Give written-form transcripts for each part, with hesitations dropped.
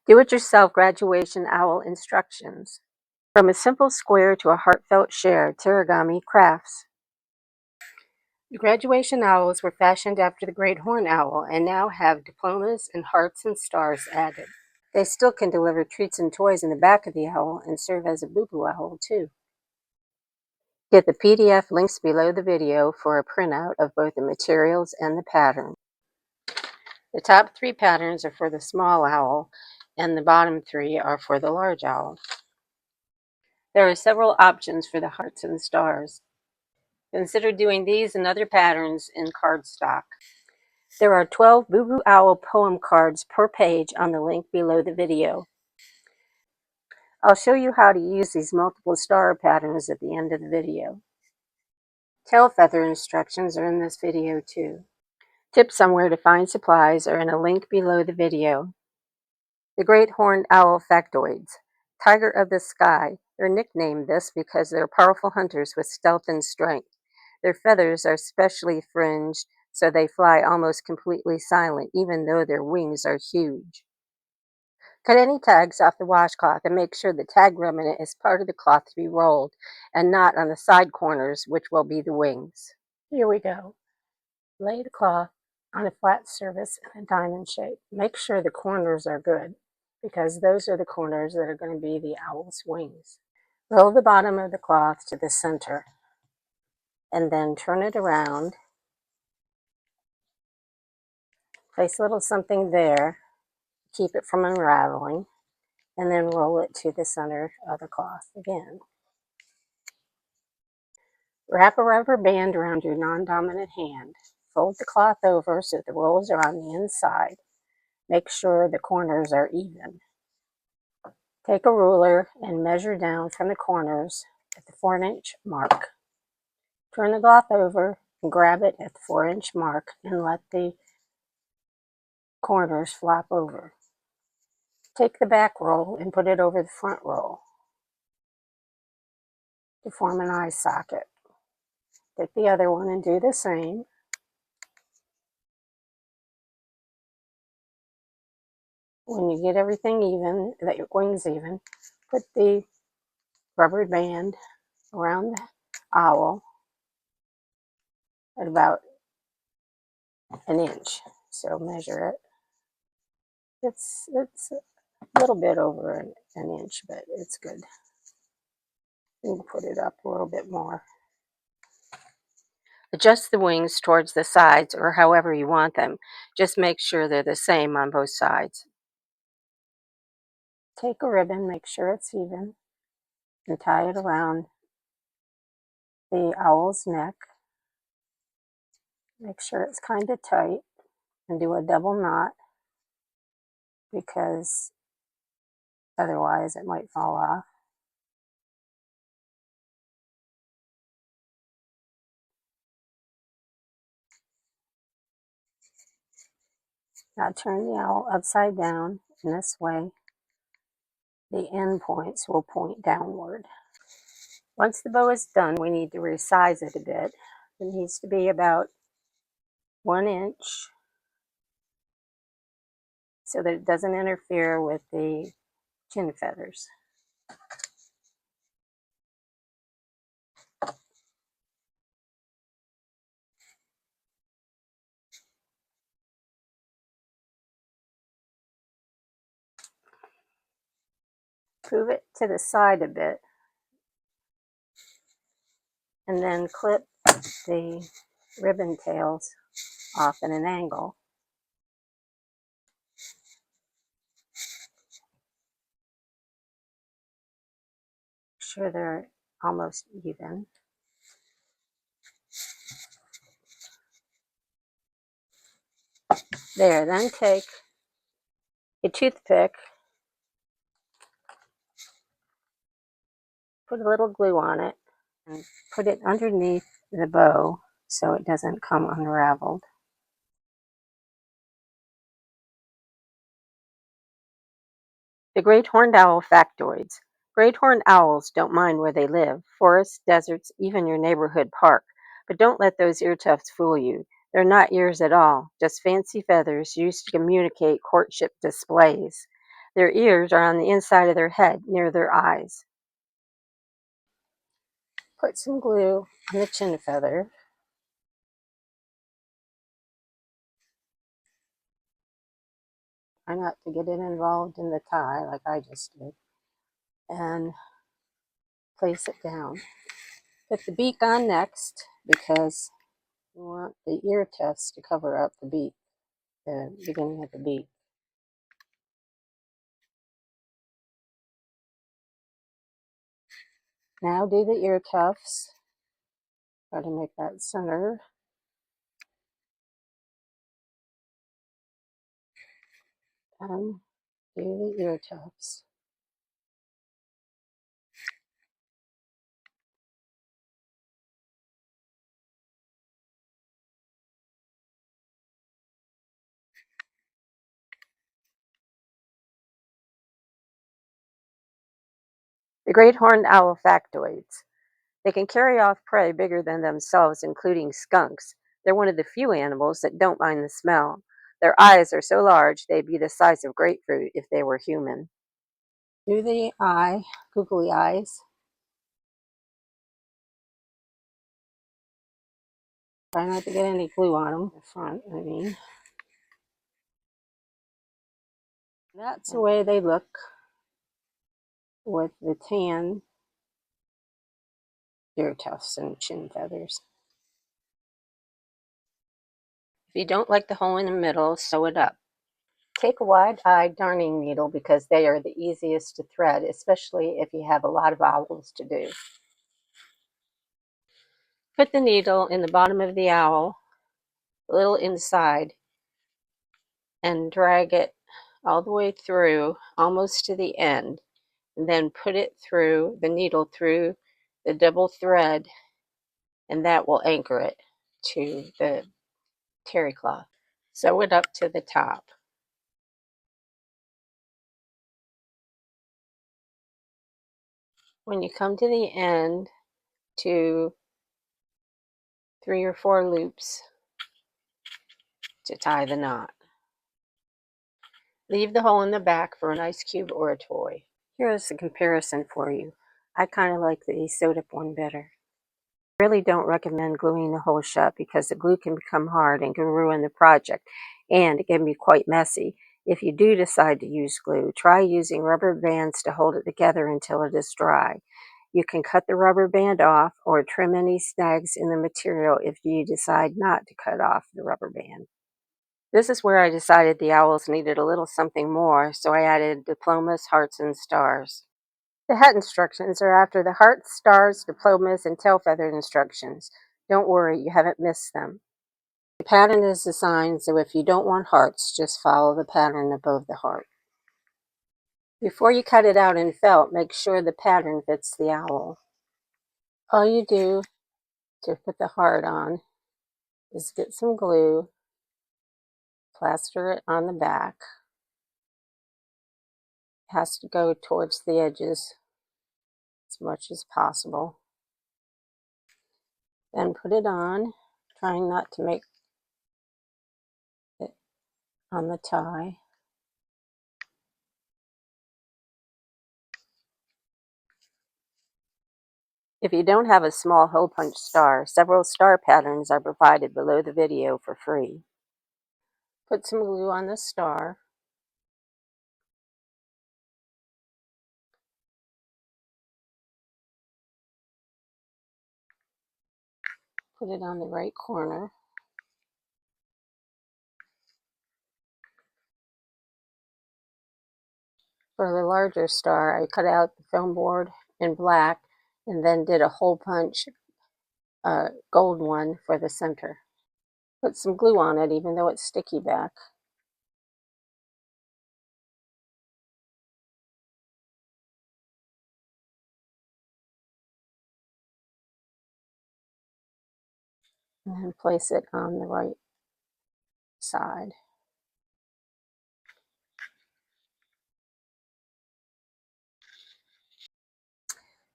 Do-it-yourself graduation owl instructions. From a simple square to a heartfelt share, TerryGami crafts. The graduation owls were fashioned after the great horned owl and now have diplomas and hearts and stars added. They still can deliver treats and toys in the back of the owl and serve as a boo-boo owl too. Get the PDF links below the video for a printout of both the materials and the pattern. The top 3 patterns are for the small owl, and the bottom 3 are for the large owl. There are several options for the hearts and stars. Consider doing these and other patterns in cardstock. There are 12 Boo Boo Owl poem cards per page on the link below the video. I'll show you how to use these multiple star patterns at the end of the video. Tail feather instructions are in this video too. Tips on where to find supplies are in a link below the video. The great horned owl factoids. Tiger of the sky. They're nicknamed this because they're powerful hunters with stealth and strength. Their feathers are specially fringed, so they fly almost completely silent, even though their wings are huge. Cut any tags off the washcloth and make sure the tag remnant is part of the cloth to be rolled and not on the side corners, which will be the wings. Here we go. Lay the cloth on a flat surface in a diamond shape. Make sure the corners are good, because those are the corners that are going to be the owl's wings. Roll the bottom of the cloth to the center and then turn it around. Place a little something there, keep it from unraveling, and then roll it to the center of the cloth again. Wrap a rubber band around your non-dominant hand. Fold the cloth over so the rolls are on the inside. Make sure the corners are even. Take a ruler and measure down from the corners at the 4-inch mark. Turn the cloth over and grab it at the 4-inch mark and let the corners flop over. Take the back roll and put it over the front roll to form an eye socket. Take the other one and do the same. When you get everything even, that your wings even, put the rubber band around the owl at about an inch. So measure it. It's a little bit over an inch, but it's good. You can put it up a little bit more. Adjust the wings towards the sides or however you want them. Just make sure they're the same on both sides. Take a ribbon, make sure it's even, and tie it around the owl's neck. Make sure it's kind of tight and do a double knot, because otherwise it might fall off. Now turn the owl upside down. In this way, the end points will point downward. Once the bow is done, we need to resize it a bit. It needs to be about 1 inch so that it doesn't interfere with the chin feathers. Move it to the side a bit and then clip the ribbon tails off at an angle. Make sure they're almost even. There, then take a toothpick, put a little glue on it, and put it underneath the bow so it doesn't come unraveled. The great horned owl factoids. Great horned owls don't mind where they live, forests, deserts, even your neighborhood park. But don't let those ear tufts fool you. They're not ears at all, just fancy feathers used to communicate courtship displays. Their ears are on the inside of their head, near their eyes. Put some glue on the chin feather. Try not to get it involved in the tie like I just did. And place it down. Put the beak on next because you want the ear tufts to cover up the beak, the beginning of the beak. Now do the ear tufts. Try to make that center. And do the ear tufts. The great horned owl factoids. They can carry off prey bigger than themselves, including skunks. They're one of the few animals that don't mind the smell. Their eyes are so large they'd be the size of grapefruit if they were human. Do the eye, googly eyes. Try not to get any glue on them, the front, I mean. That's the way they look with the tan ear tufts and chin feathers. If you don't like the hole in the middle, sew it up. Take a wide-eyed darning needle because they are the easiest to thread, especially if you have a lot of owls to do. Put the needle in the bottom of the owl, a little inside, and drag it all the way through, almost to the end, and then put it through the needle through the double thread, and that will anchor it to the terry cloth. Sew it up to the top. When you come to the end, to 3 or 4 loops to tie the knot. Leave the hole in the back for an ice cube or a toy. Here's a comparison for you. I kind of like the sewed up one better. I really don't recommend gluing the hole shut because the glue can become hard and can ruin the project, and it can be quite messy. If you do decide to use glue, try using rubber bands to hold it together until it is dry. You can cut the rubber band off or trim any snags in the material if you decide not to cut off the rubber band. This is where I decided the owls needed a little something more, so I added diplomas, hearts, and stars. The hat instructions are after the hearts, stars, diplomas, and tail feather instructions. Don't worry, you haven't missed them. The pattern is designed so if you don't want hearts, just follow the pattern above the heart. Before you cut it out in felt, make sure the pattern fits the owl. All you do to put the heart on is get some glue, plaster it on the back. It has to go towards the edges as much as possible. Then put it on, trying not to make it on the tie. If you don't have a small hole punch star, several star patterns are provided below the video for free. Put some glue on the star. Put it on the right corner. For the larger star, I cut out the foam board in black and then did a hole punch gold one for the center. Put some glue on it even though it's sticky back. And then place it on the right side.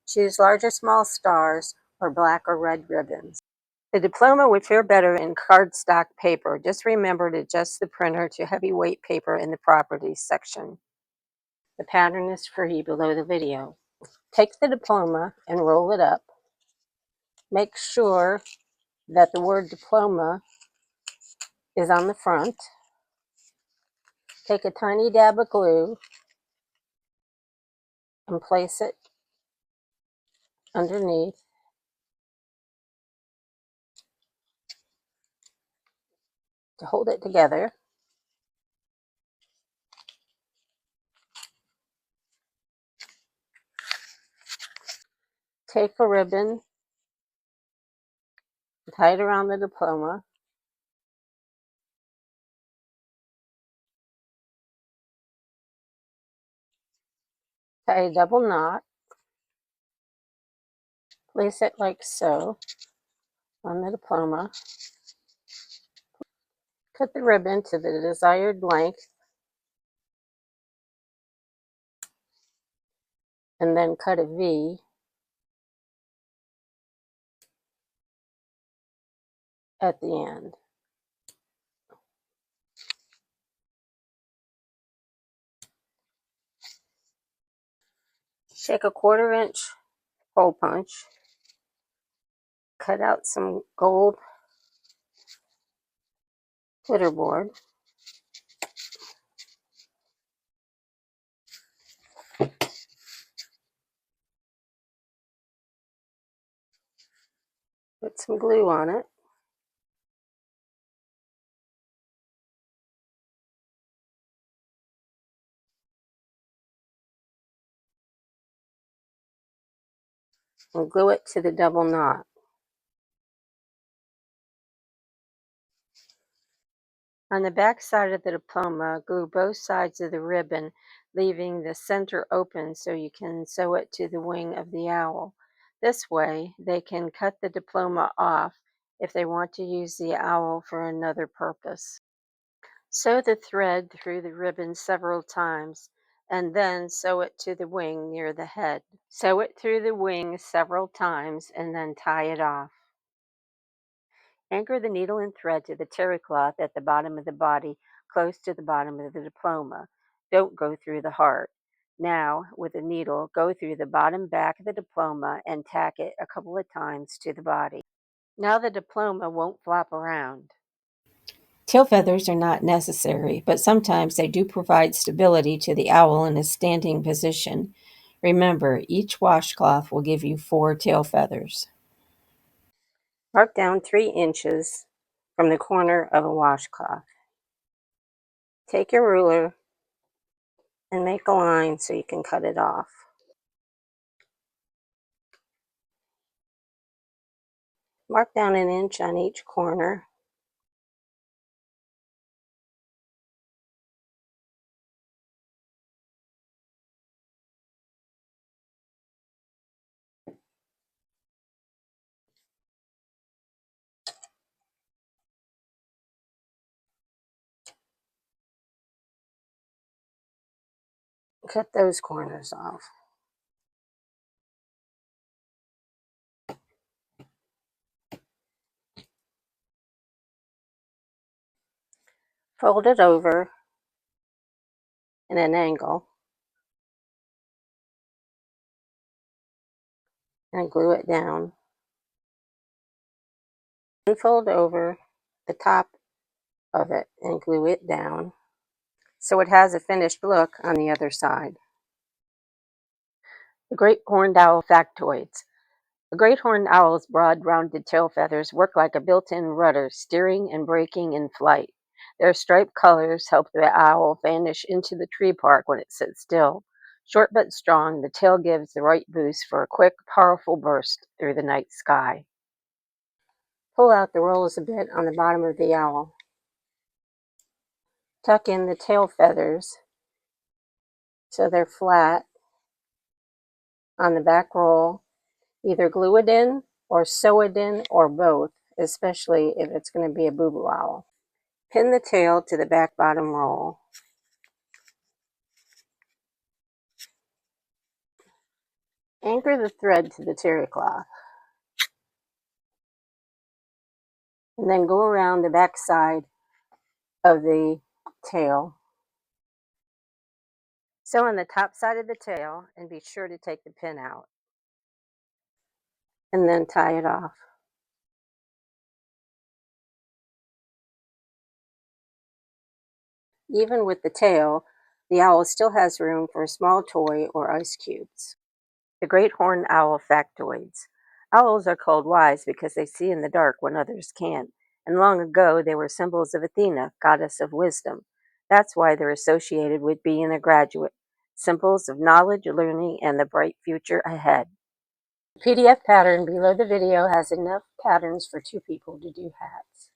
Choose large or small stars or black or red ribbons. The diploma would fare better in cardstock paper. Just remember to adjust the printer to heavyweight paper in the properties section. The pattern is free below the video. Take the diploma and roll it up. Make sure that the word diploma is on the front. Take a tiny dab of glue and place it underneath. To hold it together. Take a ribbon, tie it around the diploma. Tie a double knot. Place it like so on the diploma. Cut the ribbon to the desired length and then cut a V at the end. Take a 1/4 inch hole punch, cut out some gold glitter board, put some glue on it, and glue it to the double knot. On the back side of the diploma, glue both sides of the ribbon, leaving the center open so you can sew it to the wing of the owl. This way, they can cut the diploma off if they want to use the owl for another purpose. Sew the thread through the ribbon several times, and then sew it to the wing near the head. Sew it through the wing several times, and then tie it off. Anchor the needle and thread to the terry cloth at the bottom of the body, close to the bottom of the diploma. Don't go through the heart. Now, with a needle, go through the bottom back of the diploma and tack it a couple of times to the body. Now the diploma won't flop around. Tail feathers are not necessary, but sometimes they do provide stability to the owl in a standing position. Remember, each washcloth will give you 4 tail feathers. Mark down 3 inches from the corner of a washcloth. Take your ruler and make a line so you can cut it off. Mark down 1 inch on each corner. Cut those corners off. Fold it over in an angle and glue it down. And fold over the top of it and glue it down so it has a finished look on the other side. The Great Horned Owl Factoids. A great horned owl's broad, rounded tail feathers work like a built-in rudder, steering and braking in flight. Their striped colors help the owl vanish into the tree park when it sits still. Short but strong, the tail gives the right boost for a quick, powerful burst through the night sky. Pull out the rolls a bit on the bottom of the owl. Tuck in the tail feathers so they're flat on the back roll. Either glue it in or sew it in or both, especially if it's going to be a boo-boo owl. Pin the tail to the back bottom roll. Anchor the thread to the terry cloth. And then go around the back side of the tail. Sew on the top side of the tail and be sure to take the pin out and then tie it off. Even with the tail, the owl still has room for a small toy or ice cubes. The great horned owl factoids. Owls are called wise because they see in the dark when others can't, and long ago they were symbols of Athena, goddess of wisdom. That's why they're associated with being a graduate, symbols of knowledge, learning, and the bright future ahead. The PDF pattern below the video has enough patterns for 2 people to do hats.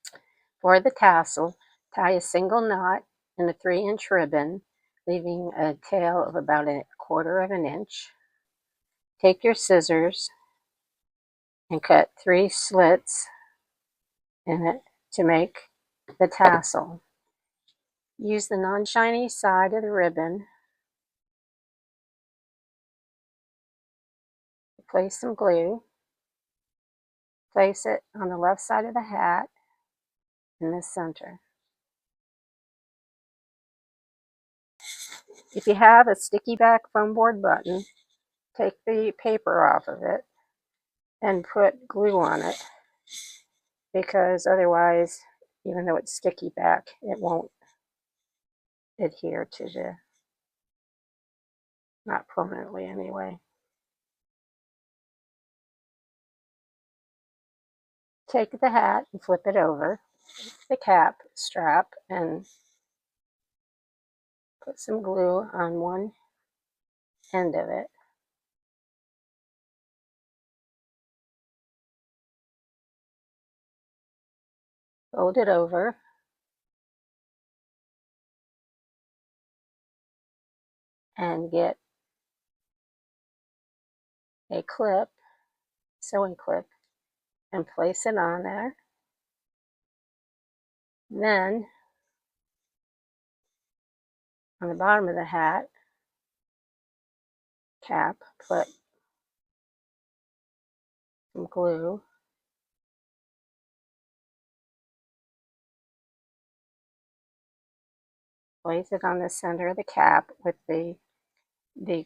For the tassel, tie a single knot in a 3-inch ribbon, leaving a tail of about 1/4 inch. Take your scissors and cut 3 slits in it to make the tassel. Use the non-shiny side of the ribbon. Place some glue. Place it on the left side of the hat in the center. If you have a sticky back foam board button, take the paper off of it and put glue on it, because otherwise, even though it's sticky back, it won't adhere to the, not permanently anyway. Take the hat and flip it over the cap strap and put some glue on one end of it. Fold it over and get a clip, sewing clip, and place it on there. Then on the bottom of the hat cap, put some glue. Place it on the center of the cap with the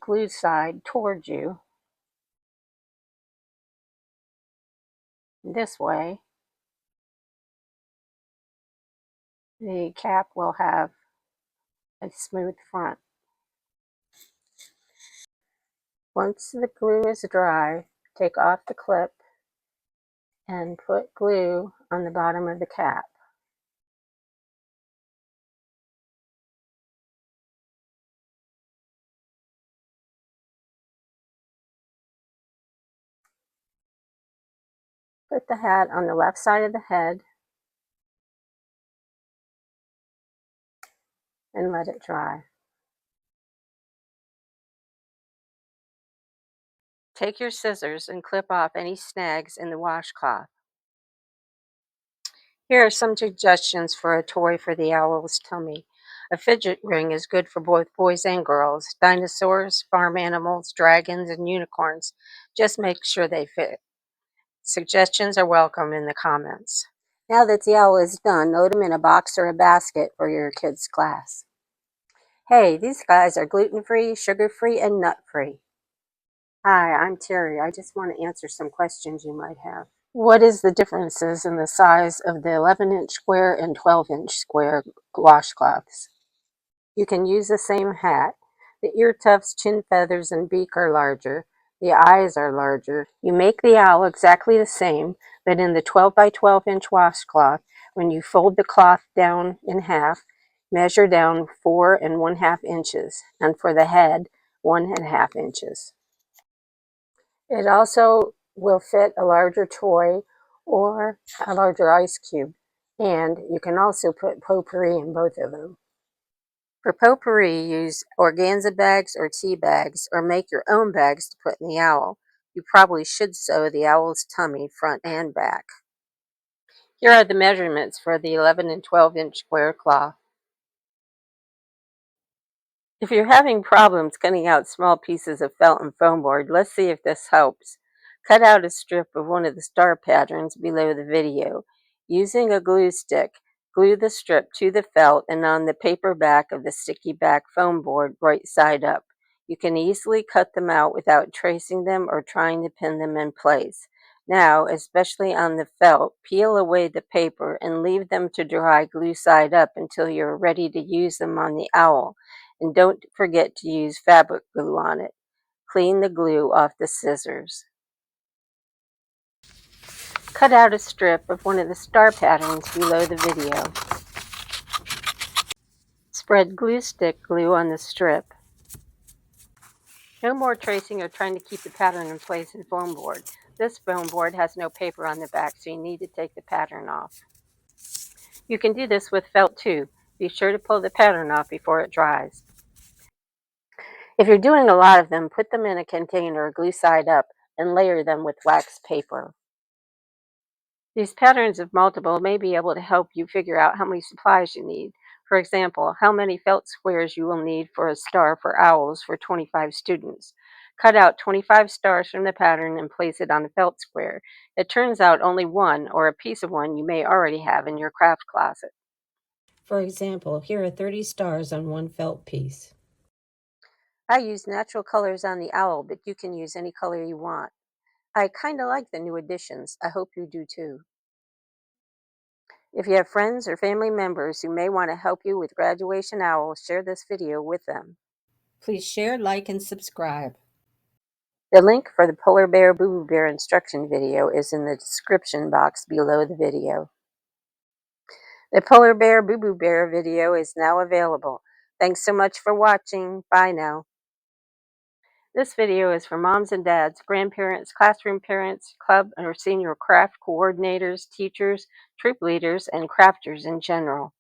glued side towards you. This way, the cap will have a smooth front. Once the glue is dry, take off the clip and put glue on the bottom of the cap. Put the hat on the left side of the head and let it dry. Take your scissors and clip off any snags in the washcloth. Here are some suggestions for a toy for the owl's tummy. A fidget ring is good for both boys and girls. Dinosaurs, farm animals, dragons, and unicorns. Just make sure they fit. Suggestions are welcome in the comments. Now that the owl is done, load them in a box or a basket for your kids' class. Hey, these guys are gluten-free, sugar-free, and nut-free. Hi, I'm Terry. I just want to answer some questions you might have. What is the differences in the size of the 11-inch square and 12-inch square washcloths? You can use the same hat. The ear tufts, chin feathers, and beak are larger. The eyes are larger. You make the owl exactly the same, but in the 12 by 12-inch washcloth, when you fold the cloth down in half, measure down 4 1/2 inches, and for the head, 1 1/2 inches. It also will fit a larger toy or a larger ice cube, and you can also put potpourri in both of them. For potpourri, use organza bags or tea bags, or make your own bags to put in the owl. You probably should sew the owl's tummy front and back. Here are the measurements for the 11 and 12-inch square cloth. If you're having problems cutting out small pieces of felt and foam board, let's see if this helps. Cut out a strip of one of the star patterns below the video. Using a glue stick, Glue the strip to the felt and on the paper back of the sticky back foam board right side up. You can easily cut them out without tracing them or trying to pin them in place. Now, especially on the felt, peel away the paper and leave them to dry glue side up until you're ready to use them on the owl. And don't forget to use fabric glue on it. Clean the glue off the scissors. Cut out a strip of one of the star patterns below the video. Spread glue stick glue on the strip. No more tracing or trying to keep the pattern in place in foam board. This foam board has no paper on the back, so you need to take the pattern off. You can do this with felt too. Be sure to pull the pattern off before it dries. If you're doing a lot of them, put them in a container, glue side up, and layer them with wax paper. These patterns of multiple may be able to help you figure out how many supplies you need. For example, how many felt squares you will need for a star for owls for 25 students. Cut out 25 stars from the pattern and place it on a felt square. It turns out only one or a piece of one you may already have in your craft closet. For example, here are 30 stars on one felt piece. I use natural colors on the owl, but you can use any color you want. I kind of like the new additions. I hope you do too. If you have friends or family members who may want to help you with graduation owls, share this video with them. Please share, like, and subscribe. The link for the Polar Bear Boo Boo Bear instruction video is in the description box below the video. The Polar Bear Boo Boo Bear video is now available. Thanks so much for watching. Bye now. This video is for moms and dads, grandparents, classroom parents, club or senior craft coordinators, teachers, troop leaders, and crafters in general.